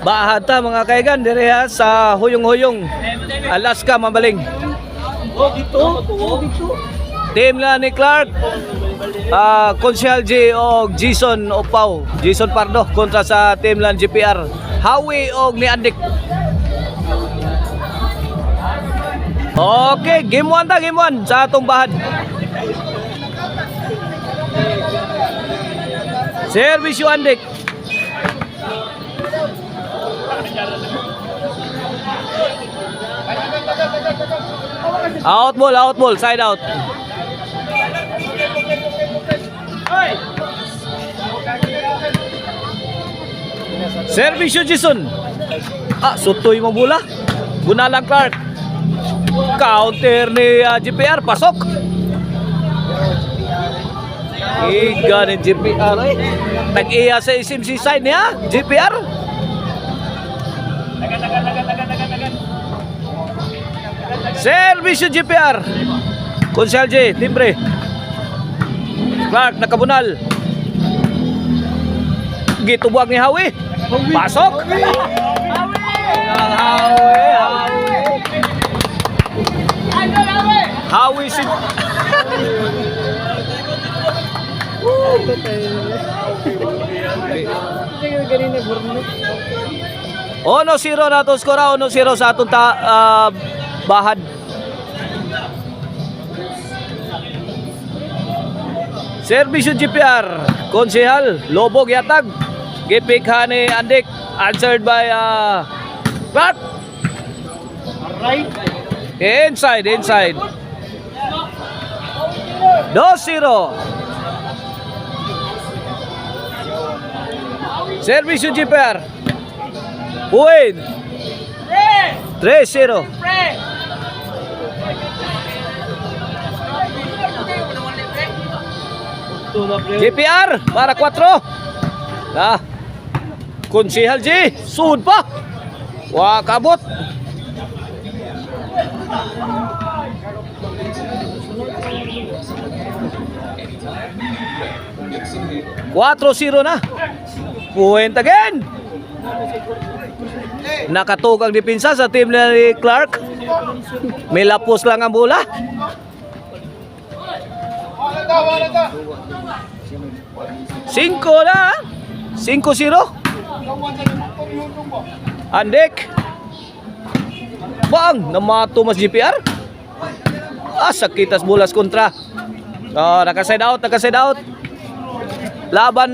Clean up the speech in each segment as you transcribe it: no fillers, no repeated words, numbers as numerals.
Bahata mga kaigan dire ha sa Huyong-Huyong, Alaska, Mabaling. Dito. Team na ni Clark, Konsyal G o Jason Opaw, Jason Pardo kontra sa team lang GPR, Hawi o ni Andik. Okay, game 1 ta, game 1 sa atong bahad. Service yung Andik. Out ball, side out. Service yung Jason. Sutoy mo bola. Bunalang Clark. Counter ni GPR, pasok. Iga ni GPR eh. Tag-iya sa SMC side niya, GPR. Service yung GPR. Konsyal J, timbre. Clark, nakabunal. Gitubuag ni Hawi. Pasok. Hawi si Ono 0 na to skora, 1-0 sa atong bahad. Service yung GPR. Konsehal Lobog yatag. Gipik ni Andik. Answered by Clark. Right. Inside. 2-0. Service yung GPR. Win. 3-0. GPR para 4. Konsehal G, sud pa. Wa kabot. Quatro 0 na. Point again. Nakatugang depensa sa team ni Clark. May lapos lang ang bola. 5 na. 5-0. Andik. Bang, namato mas GPR. Sakitas bolas kontra. Naka-side out. Laban.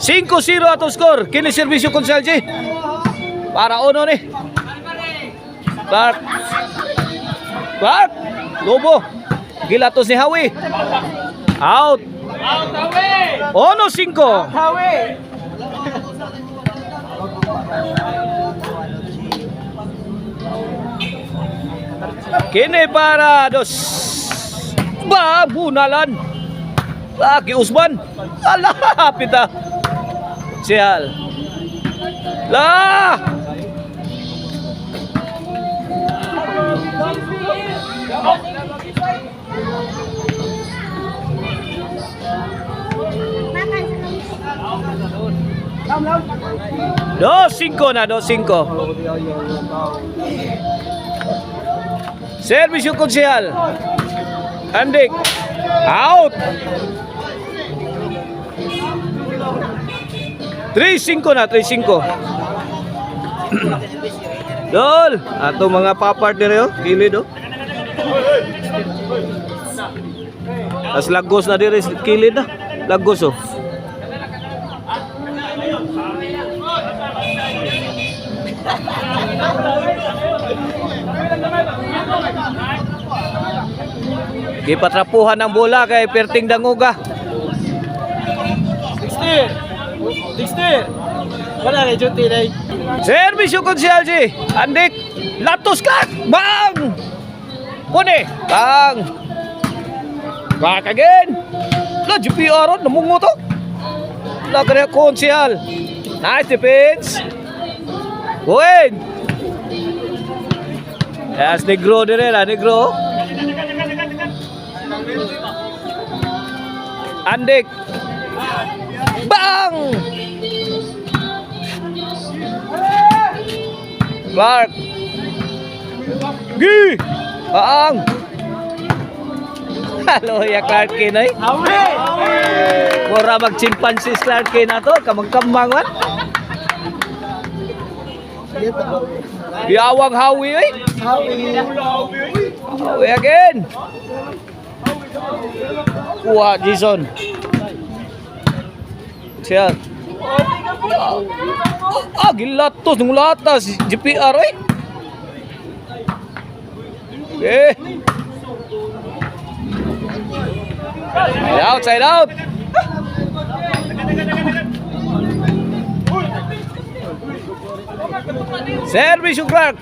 5-0 ato score. Kini servisyo Konsyal J. Para ono ni. Clark. Lobo. Gilatos ni Hawi. Out. Ono 5. Hawi. Kini para 2. Babunalan. Lagi Usman. Alapit ah. Sihal. Lah. Dos 5 na. Service yung Konsehal. Andik. Out. 3-5 na. Dol. Ato mga pa-partner yo. Kilid oh. As lagos na dire kilid na. Lagos oh. Gipatrapuhan ng bola kay Perting Danguga. 60. Wala na duty day. Service yung Konsyal G. Andik. Latos ka. Bang. Pune. Bang. Back again. La GPR namungo to. La kaya Konsyal. Nice defense. Win. Yes, Negro dire la Negro. Andik. Bang! Clark. Gi! Ang. Halo ya Clark Kinoy. Mura mag-chimpanzee Clark Kinoy na to. Kamang-kamangan. Biawang hawi eh. Hawi again. Kuha Jason. Siya. Gilatos ng latas GPR eh. Okay. Side out. Service yung Clark.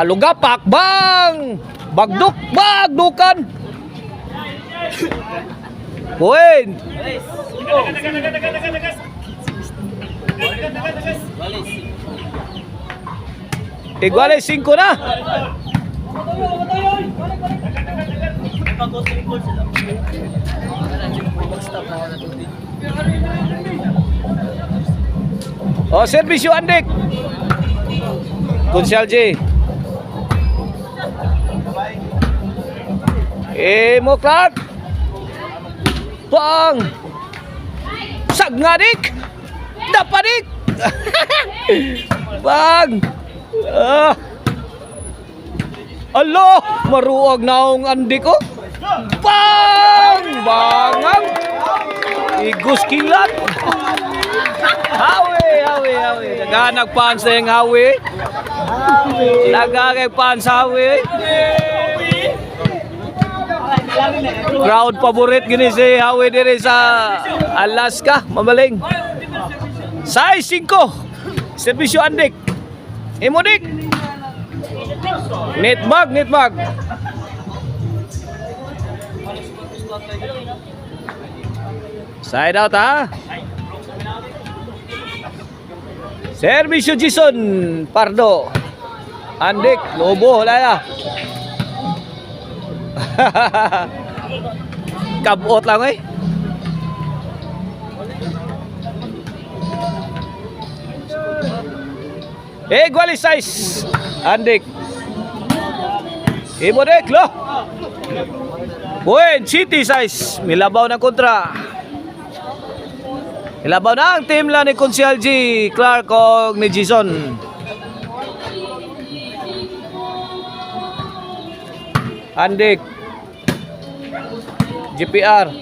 Lugapak, bang! Bagduk, bagdukan. Point. Iguales 5 na. Servisyo Andik. Kunsyal J. Mo Clark. Bang. Sagnadik. Dapadik. Bang. Allah, maruag naong Andik ko. Bang! Bangang. Igus kilat. Hawi. Naghanag-pans na yung hawi. Naghanag-pans hawi. Crowd favorite gini si hawi diri sa Alaska. Mamaling. Size 5. Servisyo Andik. Imodik. Netbag. Side out ha. Servisyo Jason Pardo. Andik, lobo laya. Kabot lang eh. Igual size. Andik. Imodek lo. Buen City size. Milabaw ng kontra. Milabaw na ang team lang ni Kunsyal G, Clark o ni Jason. Andik. GPR.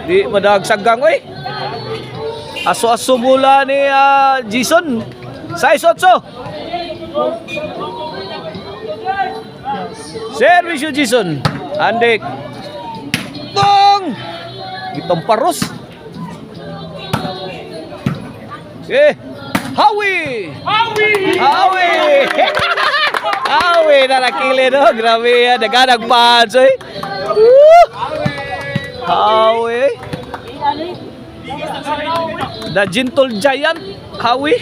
Di madagsagang oy. Aso-aso mula ni Jason. Size 8. Servisyo Jason. Andik. Bang! Itong paros. Hawi! Hawi na nakili no. Grabe yan. Naghanag-pans eh. Hawi. The Gentle Giant. Hawi.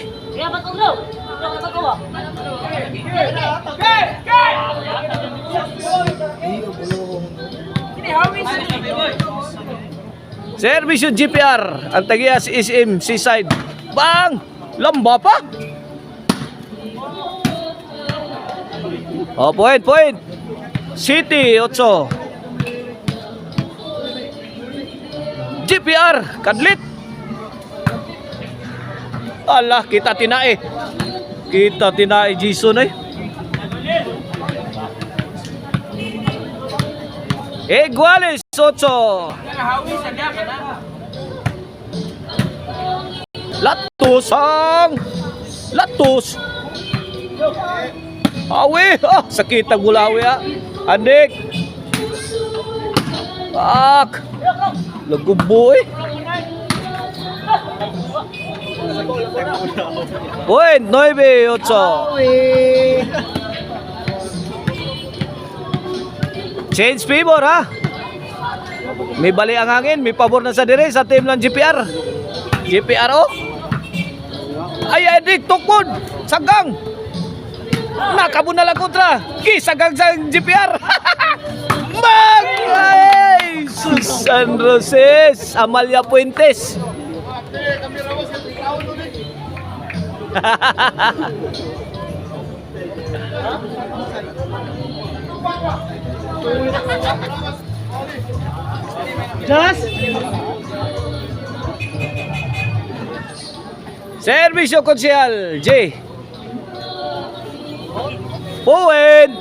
Servisyo GPR. Ang tagiya si SM Seaside. Bang! Lamba pa. Point. City 8. GPR kadlit. Allah, kita tinae Jason eh. Iguales 8. Latos. Hawi. Sakit ang gulawi ha. Andik. Lagubo eh. Point 9-8. Change favor ha. May bali ang hangin, may pabor na sa dire sa team ng GPR. GPR oh. Ay Andik tukod. Sagang. Nakabuna lang kontra. Kisagang sa GPR. Mag! Ay! Susan Roses. Amalia Puentes. Just Servisyo Konsyal J. Puwen.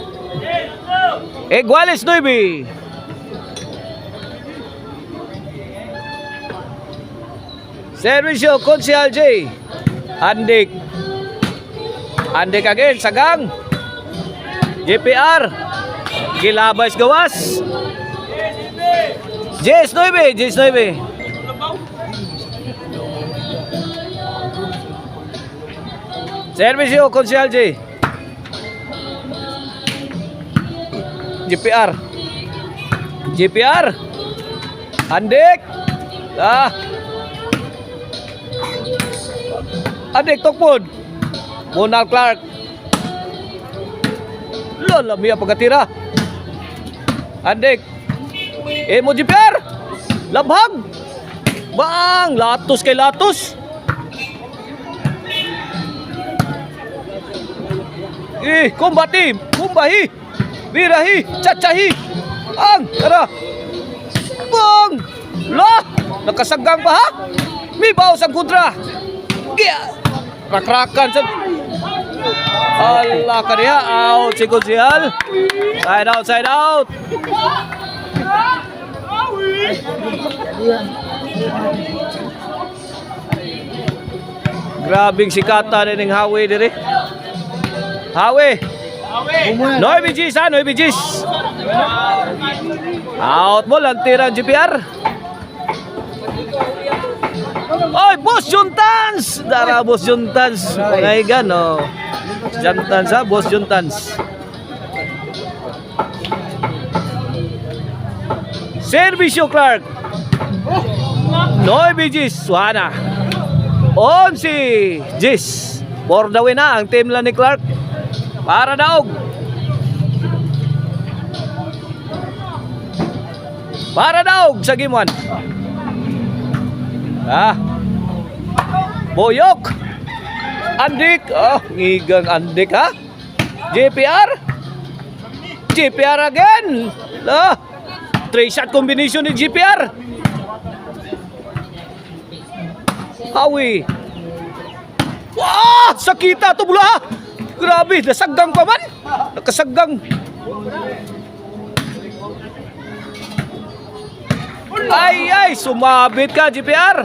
Iguales 9. Servisyo Konsyal J. Andik. Andik again. Sagang. JPR. Gilabas gawas. Jess 9. Jess 9. Servisyo Konsyal J. JPR. JPR. Andik. Andik Tokpod. Monal Clark. Lola Mia pagkatira. Andik. Mo JPR. Labhag. Bang. Latos kay Latos. Kumbati, kumbahi, birahi, chachahi, ang, tara, bang, la, nakasagang pa ha, may bawas ang kontra, rakrakan sa, ala ka niya, out si Konsyal, side out, grabing sikata din ng Hawi diri. Hawi. Noy bijis ha, Noy bijis. Out mo lang tirang GPR. Oy, Boss Juntans. Dara Boss Juntans. Pangaigan oh. Juntans ha, Boss Juntans. Servisyo Clark. Noy bijis, Suhana. 11 Jis. For the win na ang team lang ni Clark. Para daog. Para daog sa game 1. Boyok. Andik. Ngigang Andik ha. JPR. JPR again. 3-shot combination ni JPR. Hawi. Wah! Sakita to bula. Grabe, nasagang pa man. Nakasagang. Ay, sumabit ka, GPR.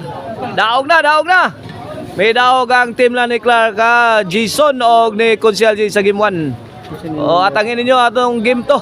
Daog na. May daog ang team lang ni Clark, Jason o ni Konsyal sa game 1. O, atangin ninyo atong game to.